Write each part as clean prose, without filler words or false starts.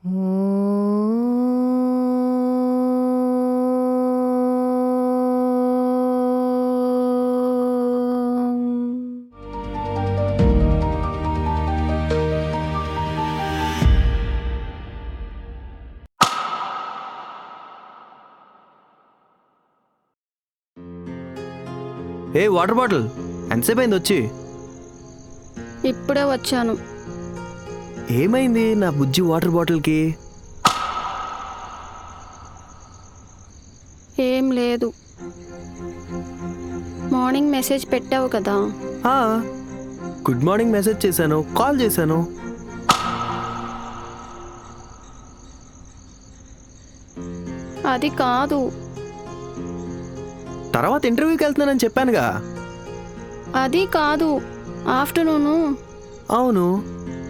ఏ water bottle ఎంతసేపు అయింది వచ్చి? ఇప్పుడే వచ్చాను. ఏమైంది నా బుజ్జి వాటర్ బాటిల్కి? ఏం లేదు. మార్నింగ్ మెసేజ్ పెట్టావు కదా. గుడ్ మార్నింగ్ మెసేజ్ చేశాను, కాల్ చేశాను. అది కాదు. తర్వాత ఇంటర్వ్యూకి వెళ్తున్నానని చెప్పానుగా. అది కాదు. ఆఫ్టర్నూను. అవును,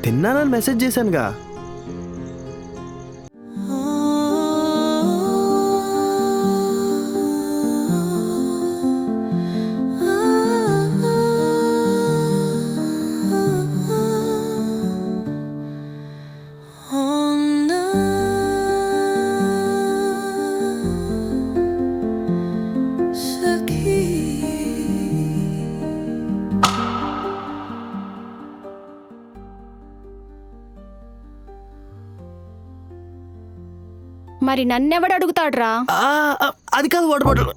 తిన్నానని మెసేజ్ చేశానుగా. మరి నన్నెవడు అడుగుతాడ్రా? అది కాదు వాటర్ బాటిల్.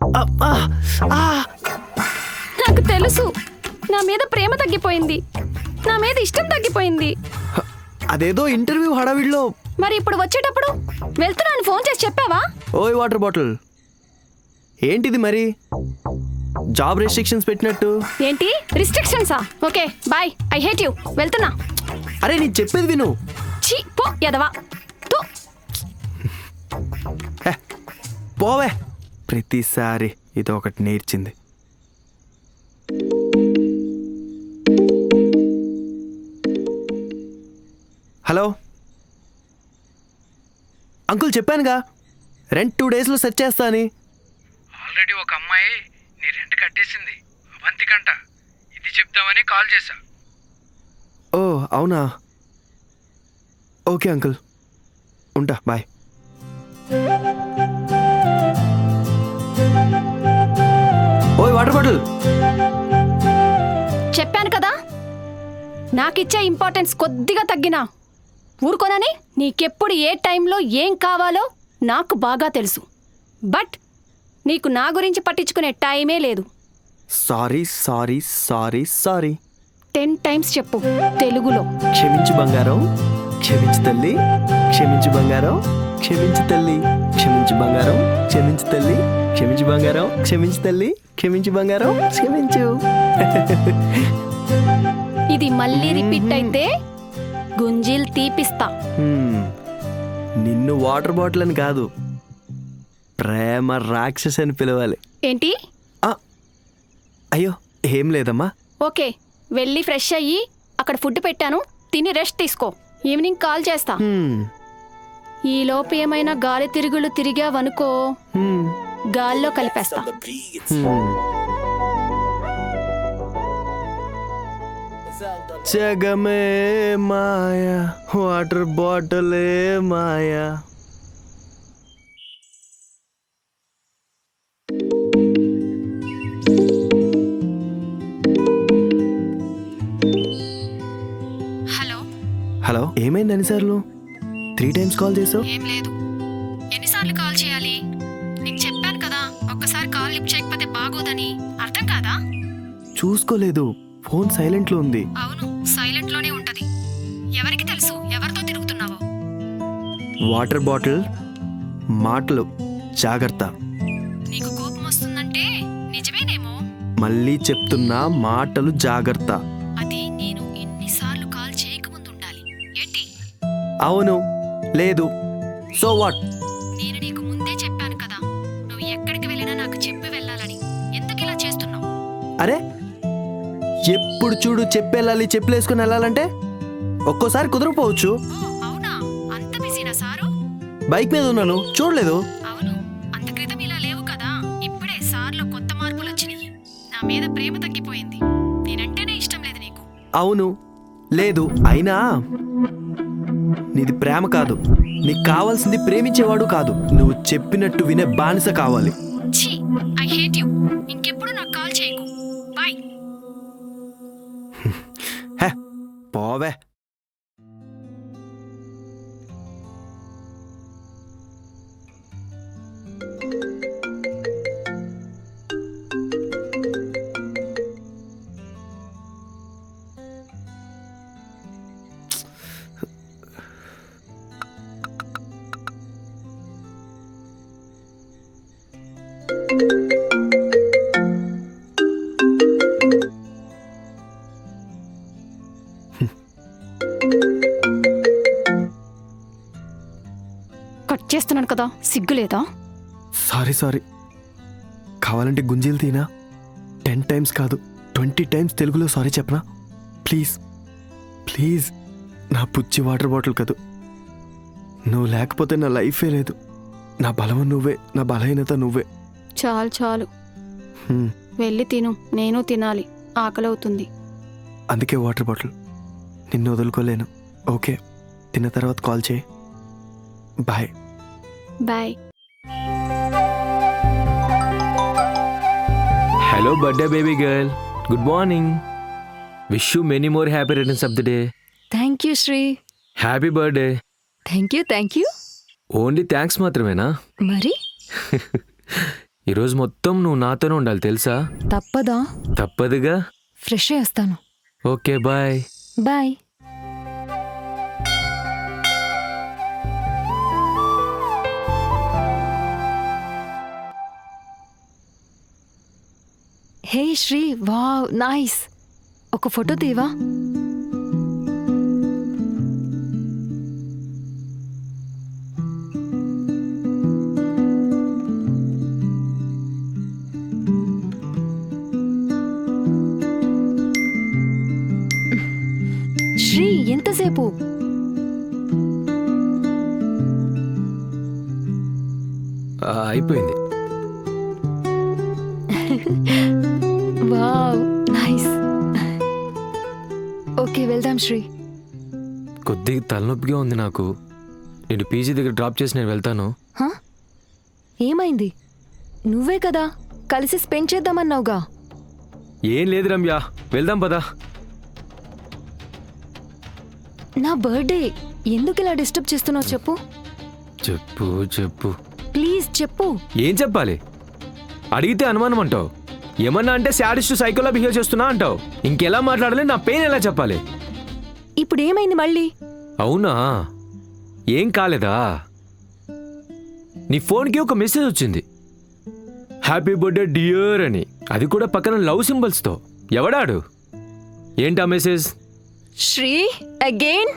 నాకు తెలుసు, నా మీద ప్రేమ తగ్గిపోయింది, నా మీద ఇష్టం తగ్గిపోయింది. అదేదో ఇంటర్వ్యూ హడావిడిలో. మరి ఇప్పుడు వచ్చేటప్పుడు వెళ్తున్నాను ఫోన్ చేసి చెప్పావా? ఓయ్ వాటర్ బాటిల్, ఏంటిది మరి జాబ్ రెస్ట్రిక్షన్స్ పెట్టినట్టు? ఏంటి రిస్ట్రిక్షన్సా? Okay bye, I hate you, వెళ్తున్నా. అరే నీ చెప్పేది విను. ఛీ పో యదవా. పోవే, ప్రతిసారి ఇది ఒకటి నేర్చింది. హలో అంకుల్, చెప్పానుగా రెంట్ 2 daysలో సెట్ చేస్తా అని. ఆల్రెడీ ఒక అమ్మాయి నీ రెంట్ కట్టేసింది, అవంతికంట. ఇది చెప్తామని కాల్ చేశా. ఓ అవునా, ఓకే అంకుల్, ఉంటా, బాయ్. ఓయ్ వాటర్ బాటిల్, చెప్పాను కదా, నాకిచ్చే ఇంపార్టెన్స్ కొద్దిగా తగ్గినా ఊరుకోనని. నీకెప్పుడు ఏ టైంలో ఏం కావాలో నాకు బాగా తెలుసు. బట్ నీకు నా గురించి పట్టించుకునే టైమే లేదు. Sorry sorry sorry sorry 10 times చెప్పు తెలుగులో. క్షమించు బంగారం, క్షమించు తల్లి, క్షమించు బంగారం, క్షమించు తల్లి, క్షమించు బంగారం, క్షమించు తల్లి, క్షమించు బంగారం, క్షమించు తల్లి, క్షమించు బంగారం, క్షమించు. ఇది మళ్ళీ రిపీట్ అయితే గుంజీలు తీపిస్తా. నిన్ను వాటర్ బాటిల్ అని కాదు, ప్రేమ రాక్షస్ అని పిలవాలి. ఏంటి? అయ్యో ఏం లేదమ్మా. ఓకే, వెళ్ళి ఫ్రెష్ అయ్యి అక్కడ ఫుడ్ పెట్టాను, తిని రెస్ట్ తీసుకో. ఈవినింగ్ కాల్ చేస్తా. ఈ లోపు ఏమైనా గాలి తిరుగులు తిరిగావనుకో, గాల్లో కలిపేస్తా. జగమే మాయా, వాటర్ బాటిలే మాయా. హలో హలో, ఏమైంది ఎన్నిసార్లు 3 times కాల్ చేసావు? ఏం లేదు. ఎన్నిసార్లు కాల్ చేయాలి? నీకు చెప్పాను కదా, ఒక్కసారి కాల్ లిఫ్ట్ చేయకపోతే బాగోదని. అర్థం కాదా? చూసుకోలేదు, ఫోన్ సైలెంట్లో ఉంది. అవును, సైలెంట్ లోనే ఉంటది. ఎవరికి తెలుసు ఎవరితో తిరుగుతున్నావో? వాటర్ బాటిల్, మాటలు జాగ్రత్త. నీకు కోపం వస్తుందంటే నిజమేనేమో. మళ్ళీ చెప్తున్నా, మాటలు జాగ్రత్త. అది నేను ఎన్నిసార్లు కాల్ చేయకముందు ఉండాలి. ఏంటి? అవును, లేదు, సో వాట్? నేను నీకు ముందే చెప్పాను కదా, నువ్వు ఎక్కడికి వెళ్ళినా నాకు చెప్పి వెళ్ళాలని. ఎందుకు ఇలా చేస్తున్నావు? అరే ఎప్పుడు చూడు చెప్పెళ్ళాలి, చెప్పులేసుకుని వెళ్ళాలంటే ఒక్కోసారి కుదరపోవచ్చు. అవునా, అంత బిజీనా సారు? బైక్ మీద ఉన్నాను, చూడలేదు. అవును, అంత క్రితం ఇలా లేవు కదా. ఇప్పుడే సార్లో కొత్త మార్పులు వచ్చినాయి. నా మీద ప్రేమ తగ్గిపోయింది. నేనంటేనే ఇష్టం లేదు నీకు. అవును, లేదు, అయినా నీది ప్రేమ కాదు, నీకు కావాల్సింది ప్రేమించేవాడు కాదు, నువ్వు చెప్పినట్టు వినే బానిస కావాలి. ఛీ, ఐ హేట్ యు. ఇంకెప్పుడు నాకు కాల్ చేయకు. బై. హే, పోవే. కట్ చేస్తున్నాను కదా, సిగ్గులేదా? సారీ. కావాలంటే గుంజీలు తీనా? 10 times కాదు, 20 times తెలుగులో సారీ చెప్పనా? ప్లీజ్. నా పుచ్చి వాటర్ బాటిల్ కాదు. నువ్వు లేకపోతే నా లైఫే లేదు. నా బలము నువ్వే, నా బలహీనత నువ్వే. చాలు. వెళ్ళి తిను, నేను తినాలి, ఆకలవుతుంది. అందుకే వాటర్ బాటిల్. నిన్ను వదులుకోలేను. ఓకే, తిన్న తర్వాత కాల్ చేయి. Bye. Hello birthday baby girl. Good morning. Wish you many more happy returns of the day. Thank you Sri. Happy birthday. Thank you. Only thanks మాత్రమేనా? మరి ఈరోజు మొత్తం నువ్వు నాతోనే ఉండాలి తెలుసా? తప్పదా? తప్పదుగా. ఫ్రెష్ అయ్యి వస్తాను. Okay bye. Bye. Hey Sri, wow nice. ఒక ఫోటో తీవా? శ్రీ ఎంతసేపు? అయిపోయింది. Wow nice. ఓకే వెళ్దాం శ్రీ. కొద్దిగా తలనొప్పిగా ఉంది నాకు. నేను పీజీ దగ్గర డ్రాప్ చేసి నేను వెళ్తాను. హా? ఏమైంది? నువ్వే కదా కలిసి స్పెండ్ చేద్దామన్నావుగా. ఏం లేదు రమ్య, వెళ్దాం పదా. నా బర్త్డే ఎందుకు ఇలా డిస్టర్బ్ చేస్తున్నావు చెప్పు. చెప్పు. ప్లీజ్ చెప్పు. ఏం చెప్పాలి? అడిగితే అనుమానం అంటావు, ఏమన్నా అంటే శాడిస్ట్ సైకోలా బిహేవ్ చేస్తున్నా అంటావు. ఇంకెలా మాట్లాడాలి? నా పెయిన్ ఎలా చెప్పాలి? ఇప్పుడు ఏమైంది మళ్ళీ? అవునా, ఏం కాలేదా? నీ ఫోన్కి ఒక మెసేజ్ వచ్చింది, హ్యాపీ బర్త్డే డియర్ అని. అది కూడా పక్కన లవ్ సింబల్స్తో. ఎవడాడు? ఏంటా message? Sri again?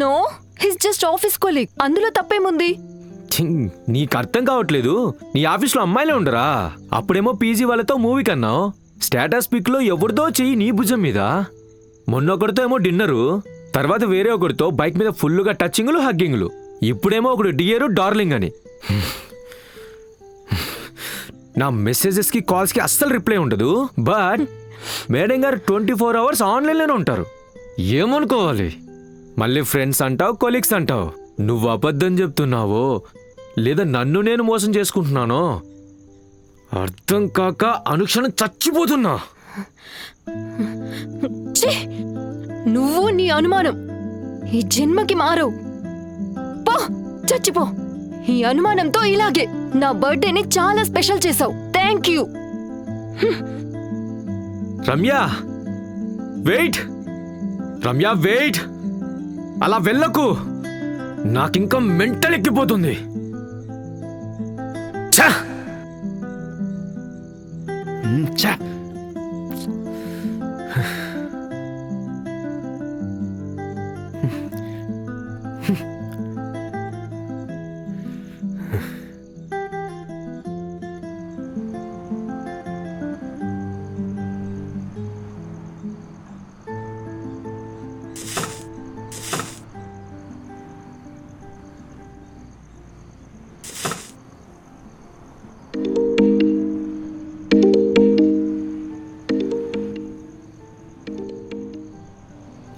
No, he's just office colleague. అందులో తప్పేముంది? ఛింగ్, నీకు అర్థం కావట్లేదు. నీ ఆఫీస్లో అమ్మాయిలే ఉండరా? అప్పుడేమో పీజీ వాళ్ళతో మూవీ కన్నావు. స్టేటస్ పిక్ లో ఎవరిదో చెయ్యి నీ భుజం మీద. మొన్నొకరితో ఏమో డిన్నరు, తర్వాత వేరే ఒకరితో బైక్ మీద ఫుల్లుగా టచింగ్లు హగ్గింగ్లు. ఇప్పుడేమో ఒకడు డియరు డార్లింగ్ అని. నా మెసేజెస్కి కాల్స్కి అస్సలు రిప్లై ఉండదు. బట్ మేడం గారు 24 hours ఆన్లైన్లోనే ఉంటారు. ఏమనుకోవాలి? మళ్ళీ ఫ్రెండ్స్ అంటావు, కొలీగ్స్ అంటావు. నువ్వు అబద్ధం చెప్తున్నావో లేదా నన్ను నేను మోసం చేసుకుంటున్నానో అర్థం కాక అనుక్షణం చచ్చిపోతున్నా. ఛీ! నువ్వు నీ అనుమానం ఈ జన్మకి మారవు. పో, చచ్చిపో. ఈ అనుమానంతో ఇలాగే నా బర్త్డేని చాలా స్పెషల్ చేసావు. Thank you. Ramya wait, Ramya wait. అలా వెళ్ళకు, నాకింకా మెంటల్ ఎక్కిపోతుంది. ఛా! ఛా!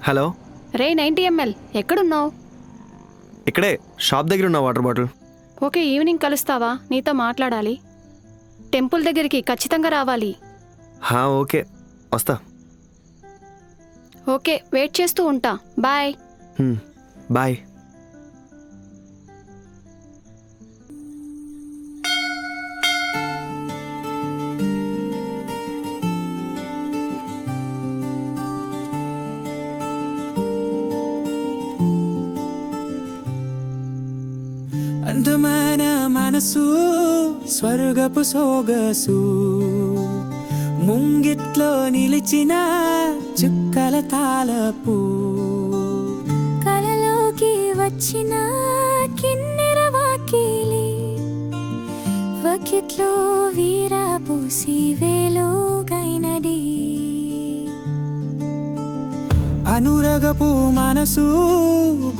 హలో రే 90 ml ఎక్కడున్నావు? ఇక్కడే షాప్ దగ్గర ఉన్న వాటర్ బాటిల్. ఓకే, ఈవినింగ్ కలుస్తావా? నీతో మాట్లాడాలి. టెంపుల్ దగ్గరికి ఖచ్చితంగా రావాలి. ఓకే, వస్తా. ఓకే, వెయిట్ చేస్తూ ఉంటా. బాయ్. బాయ్. అందమైన మనసు స్వర్గపు సోగసు, ముంగిట్లో నిలిచిన చుక్కల తాలపు, కలలోకి వచ్చిన కిన్నెర వాకిలి, వకిట్లో వీరాపూసి వేలుగైనది. అనురగపు మనసు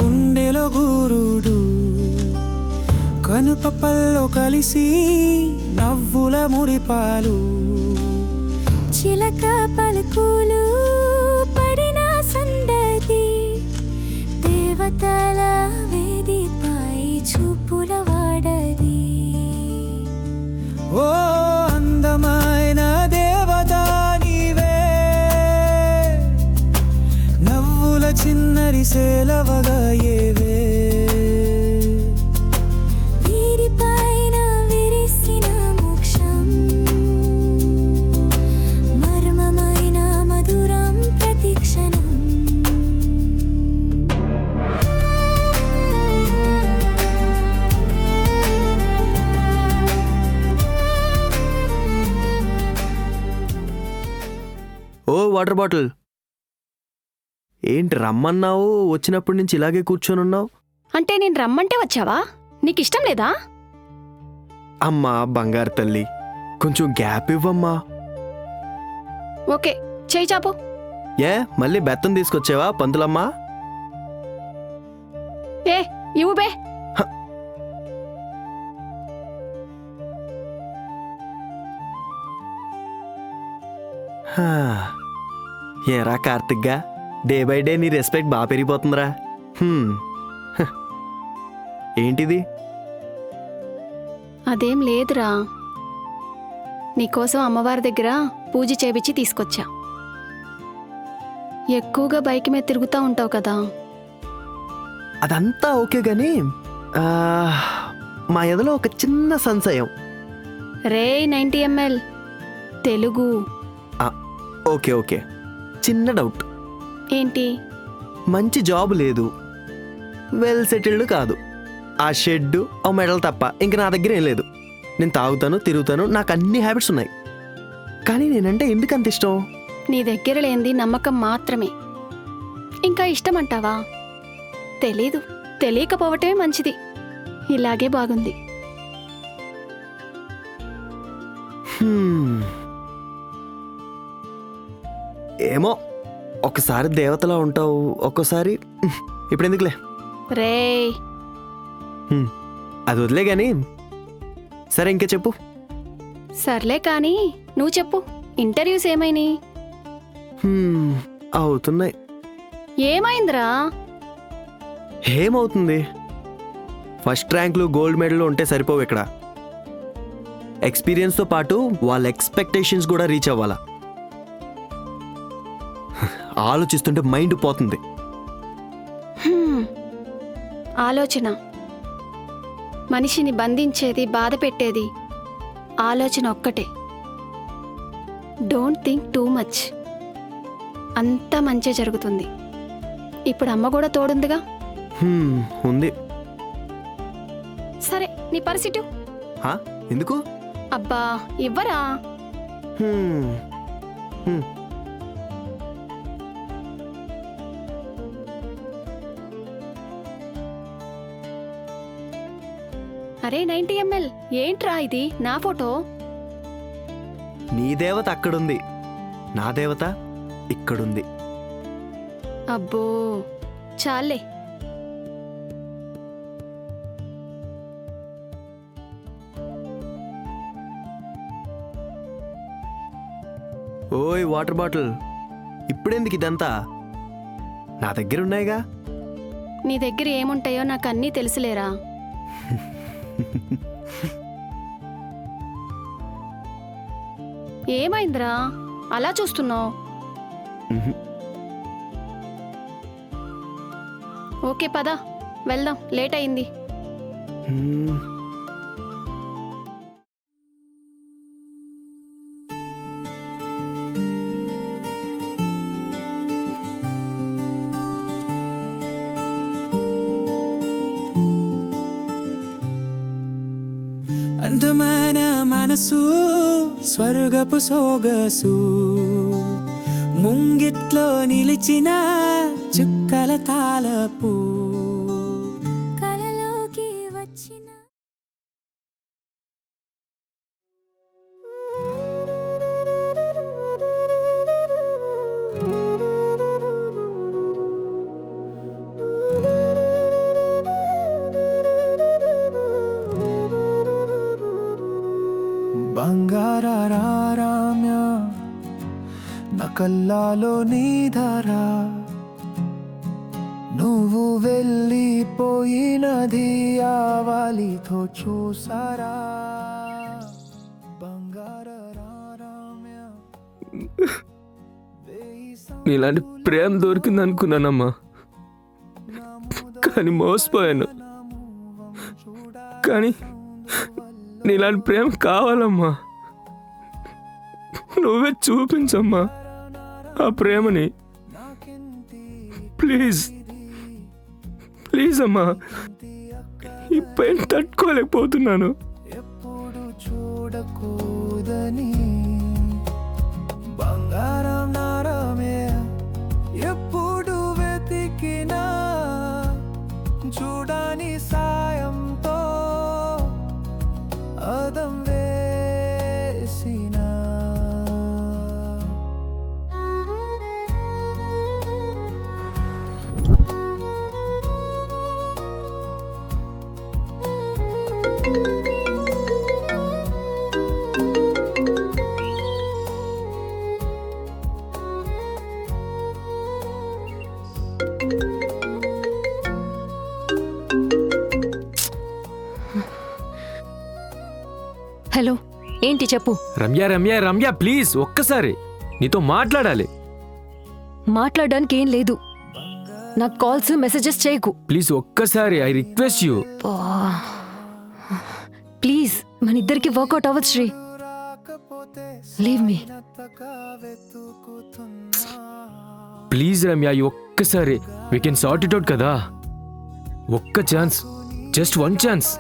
గుండెలో గురుడు, కనుపప్పల్లో కలిసి నవ్వుల మురిపాలు, చిలక పలుకులు పడిన సందడి, దేవతల వేదిపై చూపుల వాడది. ఓ అందమైన దేవత నీవే, నవ్వుల చిన్నరి సేలవగా ఏవే, వీరిపైన విరిసిన మోక్షం, మర్మమైన మధురం ప్రతిక్షణం. ఓ వాటర్ బాటిల్, ఏంటి రమ్మన్నావు, వచ్చినప్పటి నుంచి ఇలాగే కూర్చొని ఉన్నావు? అంటే నేను రమ్మంటే వచ్చావా? నీకిష్టం లేదా? అమ్మా బంగారు తల్లి, కొంచెం గ్యాప్ ఇవ్వమ్మా. ఓకే, చేయి చాపు. ఏ మళ్ళీ బెత్తం తీసుకొచ్చావా పంతులమ్మా? ఏ ఇవ్వు బే. హా, ఏరా కార్తిక్గా, డే బై డే నీ రెస్పెక్ట్ బాగా పెరిగిపోతుందిరా. హ, ఏంటిది? అదేం లేదురా, నీకోసం అమ్మవారి దగ్గర పూజ చేపించి తీసుకొచ్చా. ఎక్కువగా బైక్ మీద తిరుగుతూ ఉంటావు కదా. అదంతా ఓకే గాని మా ఎదలో ఒక చిన్న సంశయం. రే 90 ml తెలుగు. ఓకే ఓకే, చిన్న డౌట్. ఏంటి? మంచి జాబ్ లేదు, వెల్ సెటిల్డ్ కాదు, ఆ షెడ్ ఆ మెడల్ తప్ప ఇంక నా దగ్గర ఏం లేదు. నేను తాగుతాను, తిరుగుతాను, నాకు అన్ని హ్యాబిట్స్ ఉన్నాయి. కానీ నేనంటే ఎందుకు అంత ఇష్టం? నీ దగ్గర లేనిది నమ్మకం మాత్రమే. ఇంకా ఇష్టం అంటావా? తెలీదు, తెలియకపోవటమే మంచిది. ఇలాగే బాగుంది. ఏమో, ఒకసారి దేవతలా ఉంటావు, ఒక్కోసారి ఇప్పుడు ఎందుకులే. రే అది వదిలే గాని, సరే ఇంకే చెప్పు. సర్లే కానీ నువ్వు చెప్పు, ఇంటర్వ్యూస్ ఏమైనాయి? అవుతున్నాయి. ఏమైందిరా? ఏమవుతుంది, ఫస్ట్ ర్యాంకులు గోల్డ్ మెడల్ ఉంటే సరిపోవు. ఇక్కడ ఎక్స్పీరియన్స్తో పాటు వాళ్ళ ఎక్స్పెక్టేషన్స్ కూడా రీచ్ అవ్వాలా. ఆలోచిస్తుంటే మైండ్ పోతుంది. ఆలోచన మనిషిని బంధించేది, బాధ పెట్టేది ఆలోచన ఒక్కటే. Don't think too much. అంతా మంచి జరుగుతుంది. ఇప్పుడు అమ్మ కూడా తోడుందిగా. ఉంది. సరే నీ పరిస్థితి. ఎందుకు? అబ్బా ఇవ్వరా. అరే 90 ml ఏంట్రా ఇది? నా ఫోటో. నీ దేవత అక్కడుంది, నా దేవత ఇక్కడుంది. అబ్బో చాలే. ఓయ్ వాటర్ బాటిల్, ఇప్పుడెందుకు ఇదంతా? నా దగ్గర ఉన్నాయిగా. నీ దగ్గర ఏముంటాయో నాకు అన్నీ తెలుసులేరా. ఏమైందిరా అలా చూస్తున్నావు? ఓకే పద వెళ్దాం, లేట్ అయింది. అందమైన మనసు స్వర్గపు సోగసు, ముంగిట్లో నిలిచిన చుక్కల తాలపు, కలలోకి వచ్చిన బంగారారామ్య నా కల్లాలో నీ ధారా, నువ్వు వెళ్ళిపోయినది ఆవాలితో చూసారా. బంగారారామ్య నీలాంటి ప్రేమ దొరికింది అనుకున్నానమ్మా, కానీ మోసపోయాను. కానీ నీలాంటి ప్రేమ కావాలమ్మా. నువ్వే చూపించమ్మా ఆ ప్రేమని. ప్లీజ్ ప్లీజ్ అమ్మా, ఈ పెయిన్ తట్టుకోలేకపోతున్నాను. ఎప్పుడు చూడకూడని బంగారం నారమే, ఎప్పుడు వెతికినా చూడని సాయంతో అదం వేసినా. హలో, ఏంటి చెప్పు. రమ్య రమ్య రమ్య ప్లీజ్ ఒక్కసారి నీతో మాట్లాడాలి. మాట్లాడడానికి ఏం లేదు. నాకు కాల్స్ మెసేజెస్ చేయకు ప్లీజ్ ఒక్కసారి, ఐ రిక్వెస్ట్ యూ. ప్లీజ్, మన ఇద్దరికి వర్కౌట్ అవ్వదు Sri. Leave me. Please Ramya, ఈ ఒక్కసారి we can sort it out కదా. ఒక్క chance, just one chance.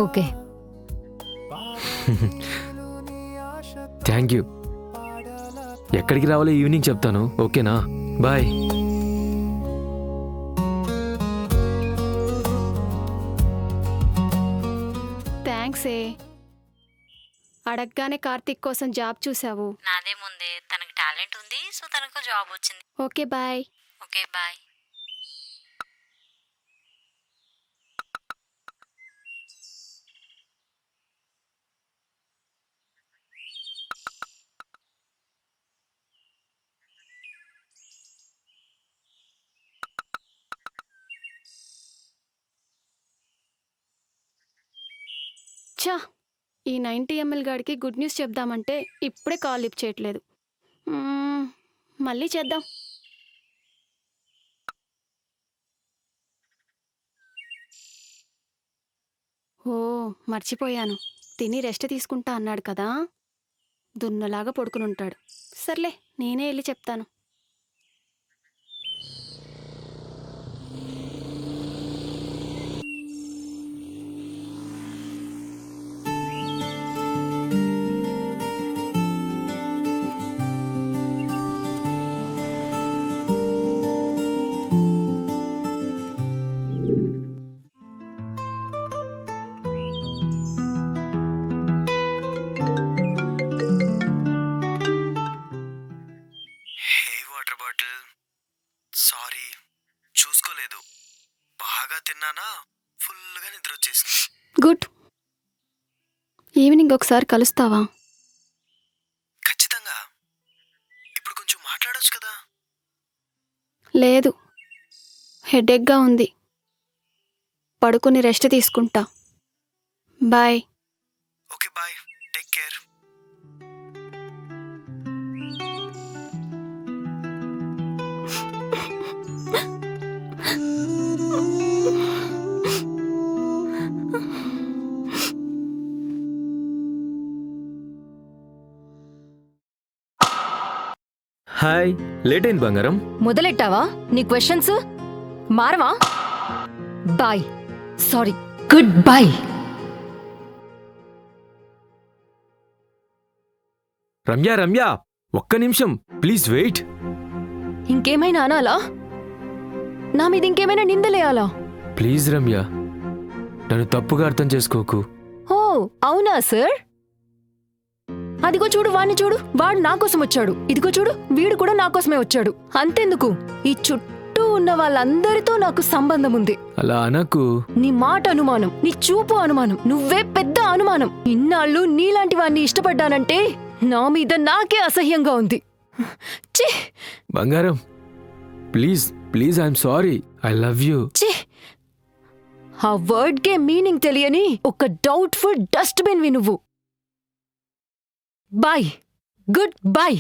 Okay. Thank you. ఎక్కడికి రావాలో ఈవినింగ్ చెప్తాను, ఓకేనా? బాయ్. థ్యాంక్స్ ఏ. అడగగానే కార్తీక్ కోసం జాబ్ చూసావు. నాదేముంది, తనకి టాలెంట్ ఉంది, సో తనకు జాబ్ వచ్చింది. Okay bye. Okay bye. ఛా, ఈ 90 ml గాడికి గుడ్ న్యూస్ చెప్దామంటే ఇప్పుడే కాల్ లిఫ్ట్ చేయట్లేదు. మళ్ళీ చేద్దాం. ఓ మర్చిపోయాను, తిని రెస్ట్ తీసుకుంటా అన్నాడు కదా, దున్నలాగా పడుకుని ఉంటాడు. సర్లే, నేనే వెళ్ళి చెప్తాను. సారీ, చూసుకోలేదు. బాగా తిన్నానా, ఫుల్గా నిద్ర వచ్చేసింది. గుడ్. ఈవినింగ్ ఒకసారి కలుస్తావా? ఖచ్చితంగా. ఇప్పుడు కొంచెం మాట్లాడొచ్చు కదా. లేదు, హెడేక్గా ఉంది. పడుకుని రెస్ట్ తీసుకుంటా. Bye. Okay bye, take care. Hi, late అయింది బంగారం. మొదలెట్టావా నీ క్వశ్చన్స్? మారవా? Bye. Sorry, good bye. Ramya Ramya, ఒక్క నిమిషం ప్లీజ్ వెయిట్. ఇంకేమైనా అనాలా? నా మీద ఇంకేమైనా నిందలేయాలా? ప్లీజ్ రమ్య, నన్ను తప్పుగా అర్థం చేసుకోకు. ఓ అవునా సార్? అదిగో చూడు, వాణ్ణి చూడు, వాడు నా కోసం వచ్చాడు. ఇదిగో చూడు, వీడు కూడా నా కోసమే వచ్చాడు. అంతెందుకు, ఈ చుట్టూ ఉన్న వాళ్ళందరితో నాకు సంబంధం ఉంది. అలా అనకు. నీ మాట అనుమానం, నీ చూపు అనుమానం, నువ్వే పెద్ద అనుమానం. ఇన్నాళ్ళు నీలాంటి వాణ్ణి ఇష్టపడ్డానంటే నా మీద నాకే అసహ్యంగా ఉంది. ఛీ! బంగారం please please, I'm sorry, I love you. ఛీ! ఆ వర్డ్ కే మీనింగ్ తెలియని ఒక డౌట్ఫుల్ డస్ట్బిన్ వి నువ్వు. Bye, good bye.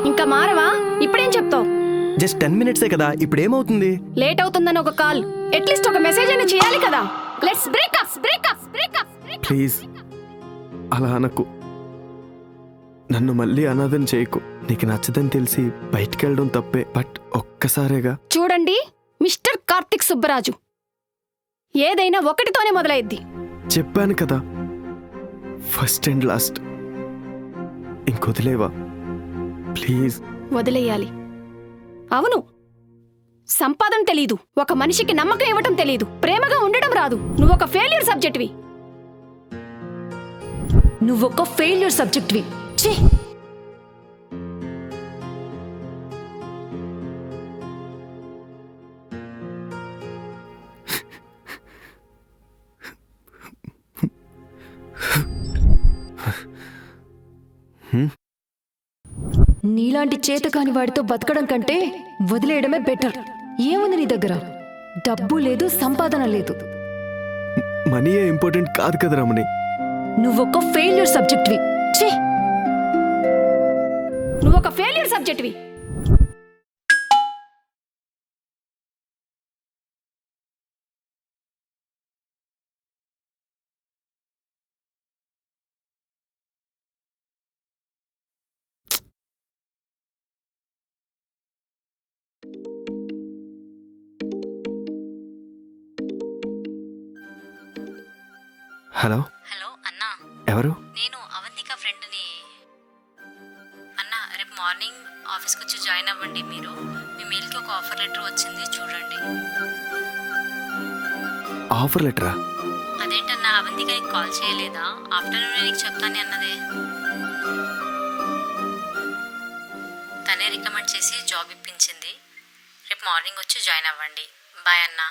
ఇంకా మారవా? ఇప్పుడేం చెప్తావు? జస్ట్ 10 minutes కదా, ఇప్పుడు ఏమవుతుంది? లేట్ అవుతుందని ఒక కాల్, అట్లీస్ట్ ఒక మెసేజ్ అయినా చేయాలి కదా. Let's breakup breakup breakup. Please అలా అనకు. నన్ను మళ్ళీ అనాథం చేయకు. నీకు నచ్చదని తెలిసి బయటికి వెళ్ళడం తప్పే, బట్ ఒక్కసారేగా. చూడండి మిస్టర్ కార్తిక్ సుబ్బరాజు, ఏదైనా ఒకటితోనే మొదలైద్ది. చెప్పాను కదా, ఫస్ట్ అండ్ లాస్ట్. ఇంకొదిలేవా ప్లీజ్? వదిలేయాలి. అవును, సంపాదన తెలీదు, ఒక మనిషికి నమ్మకం ఇవ్వటం తెలీదు, ప్రేమగా ఉండడం రాదు. నువ్వొక ఫెయిల్యూర్ సబ్జెక్ట్వి. నువ్వొక ఫెయిల్యూర్ సబ్జెక్ట్వి. ఛీ! నీలాంటి చేతకాని వాడితో బతకడం కంటే వదిలేయడమే బెటర్. ఏముంది నీ దగ్గర? డబ్బు లేదు, సంపాదన లేదు. మనీయే ఇంపార్టెంట్ కాదు కదా రమణి. నువ్వొక ఫెయిల్యూర్ సబ్జెక్ట్వి. ఛీ! నువ్వొక ఫెయిల్యూర్ సబ్జెక్ట్వి. హలో హలో అన్నా, ఎవరు? నేను అవంతిక ఫ్రెండ్ని. అన్నా, రేపు మార్నింగ్ ఆఫీస్కి వచ్చి జాయిన్ అవ్వండి. మీరు మీ మెయిల్కి ఒక ఆఫర్ లెటర్ వచ్చింది, చూడండి. ఆఫర్ లెటరా? అదేంటన్నా, అవంతిక నీకు కాల్ చేయలేదా? ఆఫ్టర్నూన్ నీకు చెప్తాను అన్నదే. తనే రికమెండ్ చేసి జాబ్ ఇప్పించింది. రేపు మార్నింగ్ వచ్చి జాయిన్ అవ్వండి. బాయ్ అన్నా.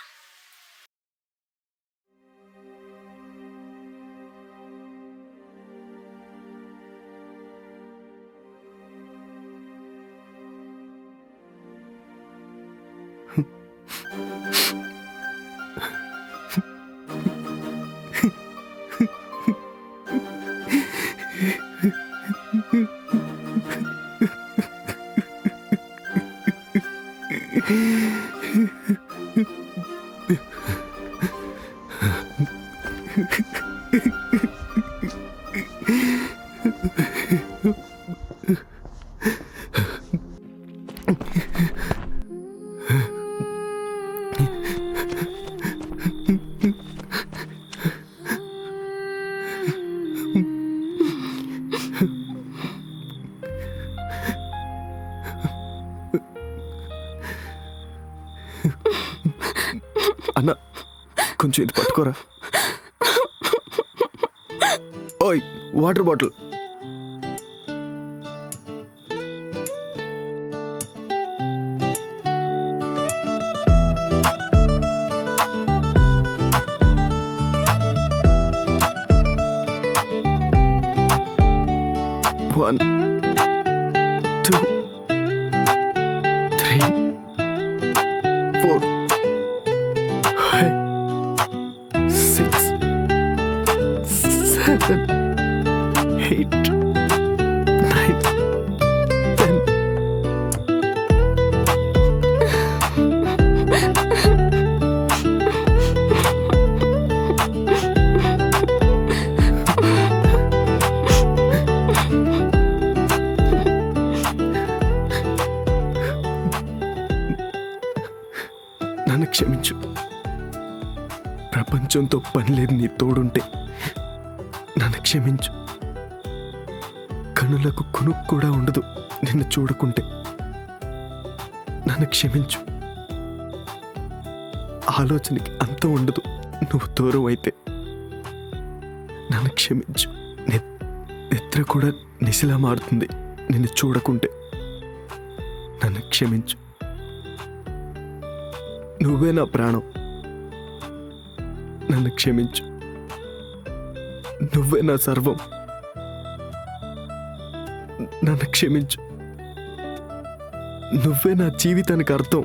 అన్న కొంచెం ఇది పట్టుకోరా. ఓయ్, వాటర్ బాటిల్. 1 2 3 4 5 6 7 8 9 10. నన్ను క్షమించు. ప్రపంచంతో పని లేదు నీ తోడుంటే. నన్ను క్షమించు. కనులకు కునుకు కూడా ఉండదు నిన్ను చూడకుంటే. నన్ను క్షమించు. ఆలోచనకి అంత ఉండదు నువ్వు దూరం అయితే. నన్ను క్షమించు. నిద్ర కూడా నిశలా మారుతుంది నిన్ను చూడకుంటే. నన్ను క్షమించు. నువ్వే నా ప్రాణం. నన్ను క్షమించు. నువ్వే నా సర్వం. నన్ను క్షమించు. నువ్వే నా జీవితానికి అర్థం.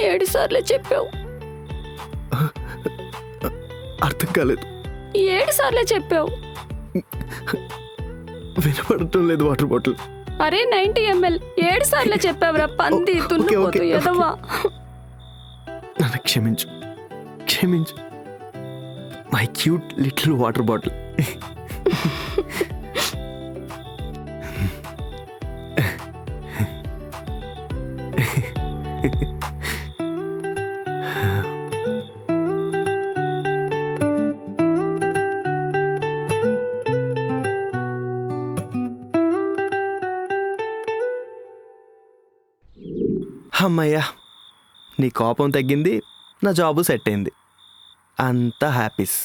ఏడు సార్లు చెప్పావు. అర్థం కాలేదు. 7 సార్లు చెప్పావు. వినపడటం లేదు వాటర్ బాటిల్. అరే 90 ml 7 సార్లు చెప్పావురా పంది తున్నుపోతూ ఎదవా. నన్ను క్షమించు. క్షమించు. My cute little water bottle. అమ్మయ్యా, నీ కోపం తగ్గింది, నా జాబు సెట్ అయింది. అంతా హ్యాపీస్.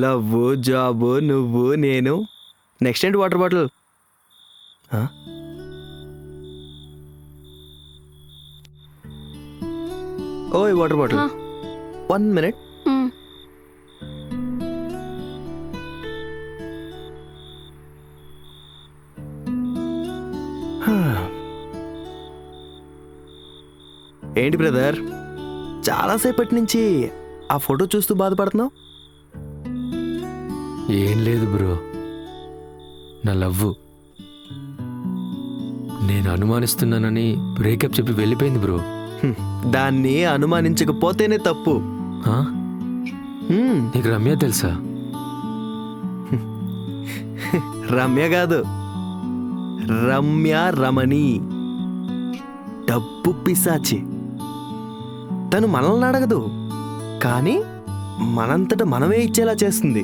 లవ్, జాబు, నువ్వు, నేను. నెక్స్ట్ ఏంటి వాటర్ బాటిల్? ఓయ్ వాటర్ బాటిల్, 1 minute. ఏంటి బ్రదర్, చాలాసేపటి నుంచి ఆ ఫోటో చూస్తూ బాధపడుతున్నావు? ఏం లేదు బ్రో, నా లవ్వు నేను అనుమానిస్తున్నానని బ్రేకప్ చెప్పి వెళ్ళిపోయింది బ్రో. దాన్ని అనుమానించకపోతేనే తప్పు. ఆ? నీకు రమ్య తెలుసా? రమ్య కాదు, రమ్య రమణి, డబ్బు పిశాచి. తను మనల్ని అడగదు, కానీ మనంతట మనమే ఇచ్చేలా చేస్తుంది.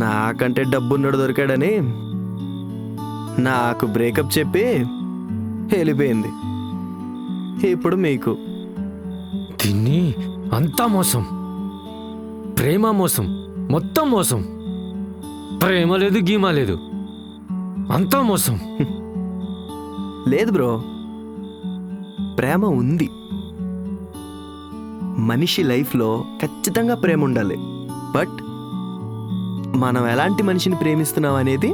నాకంటే డబ్బున్నాడు దొరికాడని నాకు బ్రేకప్ చెప్పి వెళ్ళిపోయింది. ఇప్పుడు మీకు. దీన్ని అంతా మోసం, ప్రేమ మోసం, మొత్తం మోసం. ప్రేమ లేదు, గీమా లేదు, అంతా మోసం. లేదు బ్రో, ప్రేమ ఉంది. మనిషి లైఫ్లో ఖచ్చితంగా ప్రేమ ఉండాలి. బట్ మనం ఎలాంటి మనిషిని ప్రేమిస్తున్నాం అనేది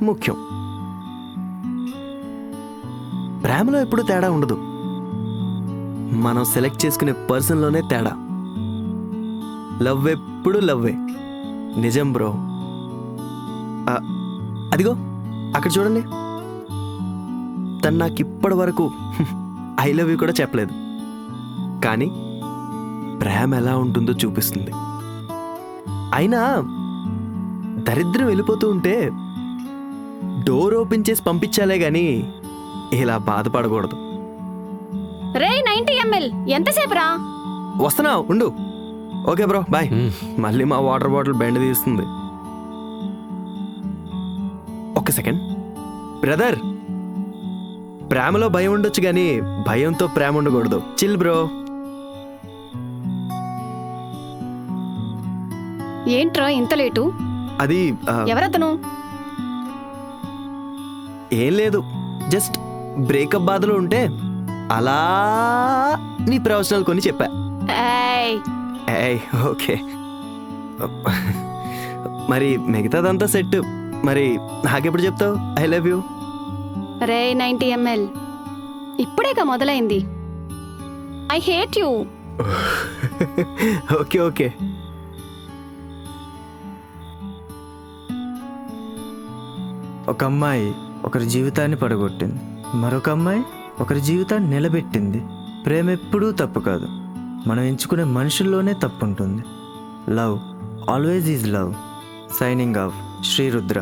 ముఖ్యం. ప్రేమలో ఎప్పుడు తేడా ఉండదు, మనం సెలెక్ట్ చేసుకునే పర్సన్లోనే తేడా. లవ్ ఎప్పుడు లవ్వే. నిజం బ్రో. అదిగో అక్కడ చూడండి, తను నాకు ఇప్పటి వరకు ఐ లవ్ యూ కూడా చెప్పలేదు, కానీ ప్రేమ ఎలా ఉంటుందో చూపిస్తుంది. అయినా దరిద్రం వెళ్ళిపోతూ ఉంటే డోర్ ఓపెన్ చేసి పంపించాలే గాని ఇలా బాధపడకూడదు. రే 90 ml ఎంతసేపు రా? వస్తున్నా, ఉండు. Okay bro, bye. మళ్ళీ మా వాటర్ బాటిల్ బెండ్ తీస్తుంది. ఒక్క సెకండ్ బ్రదర్, ప్రేమలో భయం ఉండొచ్చు కానీ భయంతో ప్రేమ ఉండకూడదు. Chill bro. ఏంట్రా ఇంత లేటు? అది ఎవరతను? ఏం లేదు, జస్ట్ బ్రేకప్ బాధలో ఉంటే అలా నీ ప్రొఫెషనల్ కొన్ని చెప్పా. ఏయ్ ఏయ్ ఓకే. మరి మిగతాదంతా సెట్. మరి నాకెప్పుడు చెప్తావు I love you? Ray 90 ml ఇప్పుడేగా మొదలైంది. I hate you. Okay okay. ఒక అమ్మాయి ఒకరి జీవితాన్ని పడగొట్టింది, మరొక అమ్మాయి ఒకరి జీవితాన్ని నిలబెట్టింది. ప్రేమ ఎప్పుడూ తప్పు కాదు, మనం ఎంచుకునే మనుషుల్లోనే తప్పు ఉంటుంది. Love always is love. Signing off, Srirudra.